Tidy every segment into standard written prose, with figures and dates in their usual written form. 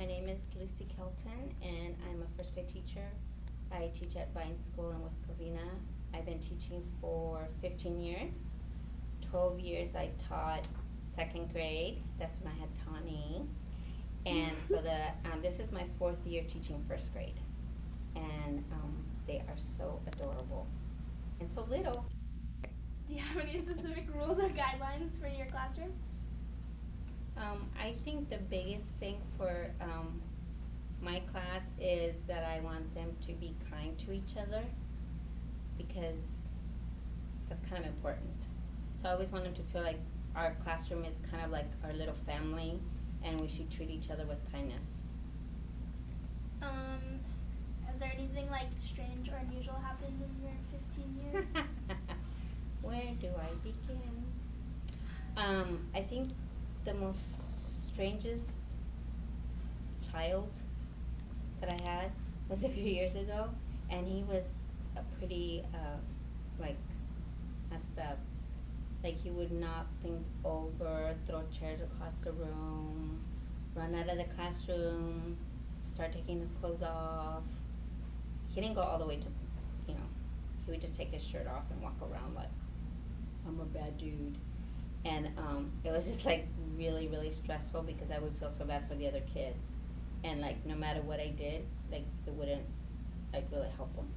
My name is Lucy Kelton, and I'm a first grade teacher. I teach at Vine School in West Covina. I've been teaching for 15 years. 12 years I taught second grade. That's when I had Tawny. And for the this is my 4th year teaching first grade. And they are so adorable and so little. Do you have any specific rules or guidelines for your classroom? I think the biggest thing for my class is that I want them to be kind to each other, because that's kind of important. So I always want them to feel like our classroom is kind of like our little family, and we should treat each other with kindness. Has there anything like strange or unusual happened in your 15 years? Where do I begin? I think the most strangest child that I had was a few years ago, and he was a pretty like messed up. Like, he would knock things over, throw chairs across the room, run out of the classroom, start taking his clothes off. He didn't go all the way to, he would just take his shirt off and walk around like, I'm a bad dude. And it was just like really, really stressful, because I would feel so bad for the other kids. And like, no matter what I did, like, it wouldn't like really help him.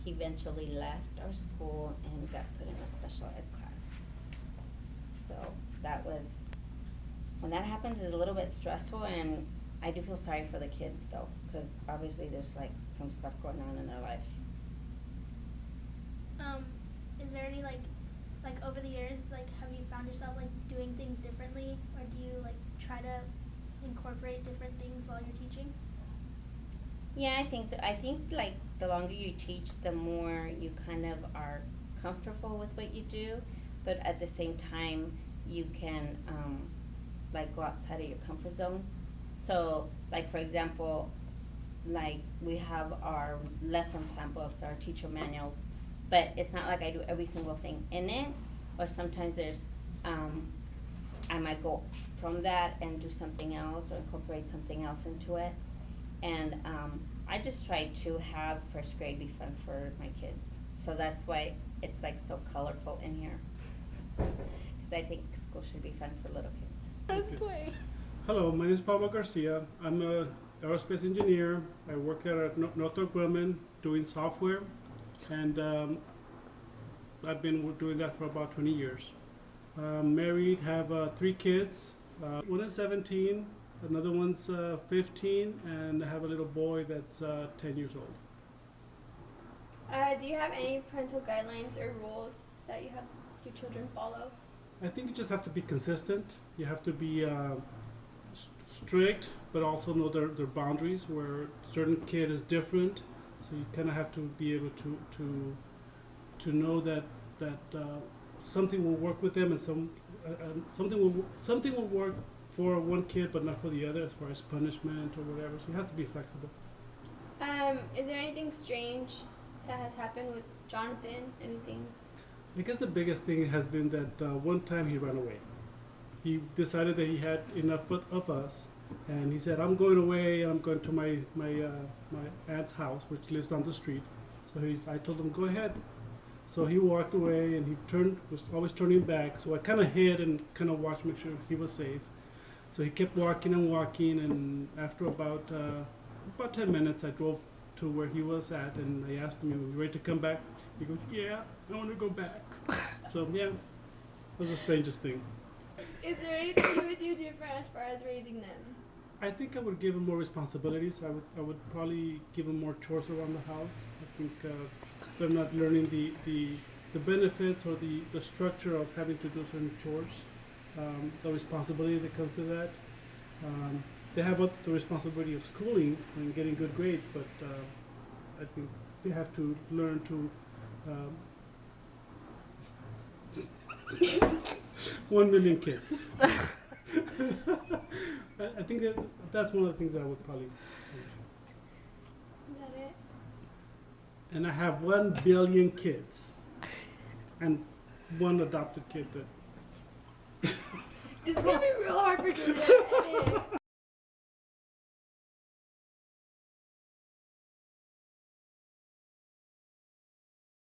He eventually left our school and got put in a special ed class. So that was, when that happens, it's a little bit stressful, and I do feel sorry for the kids though, because obviously there's like some stuff going on in their life. Is there any like over the years, like, have you found yourself like doing things differently, or do you like try to incorporate different things while you're teaching? Yeah, I think so. I think like the longer you teach, the more you kind of are comfortable with what you do, but at the same time, you can like go outside of your comfort zone. So, like, for example, like, we have our lesson plan books, our teacher manuals, but it's not like I do every single thing in it, or sometimes there's I might go from that and do something else, or incorporate something else into it. And I just try to have first grade be fun for my kids. So that's why it's like so colorful in here. Because I think school should be fun for little kids. Let's play. Hello, my name is Pablo Garcia. I'm a aerospace engineer. I work at Northrop Grumman doing software, and I've been doing that for about 20 years. Married, have 3 kids. One is 17, another one's 15, and I have a little boy that's 10 years old. Do you have any parental guidelines or rules that you have your children follow? I think you just have to be consistent. You have to be strict, but also know their boundaries, where certain kid is different. So you kind of have to be able to know that something will work with them, and something will work for one kid but not for the other, as far as punishment or whatever. So you have to be flexible. Is there anything strange that has happened with Jonathan? Anything? I guess the biggest thing has been that one time he ran away. He decided that he had enough of us, and he said, "I'm going away. I'm going to my aunt's house, which lives on the street." So I told him, "Go ahead." So he walked away, and was always turning back. So I kind of hid and kind of watched, make sure he was safe. So he kept walking and walking, and after about 10 minutes, I drove to where he was at, and I asked him, "Are you ready to come back?" He goes, "Yeah, I want to go back." So yeah, that was the strangest thing. Is there anything you would do different as far as raising them? I think I would give him more responsibilities. I would probably give him more chores around the house. I think they're not learning the benefits or the structure of having to do certain chores, the responsibility that comes with that. They have the responsibility of schooling and getting good grades, but I think they have to learn to 1 million kids. I think that's one of the things that I would probably change. Is that it? And I have 1 billion kids, and 1 adopted kid that This is gonna be real hard for you to edit.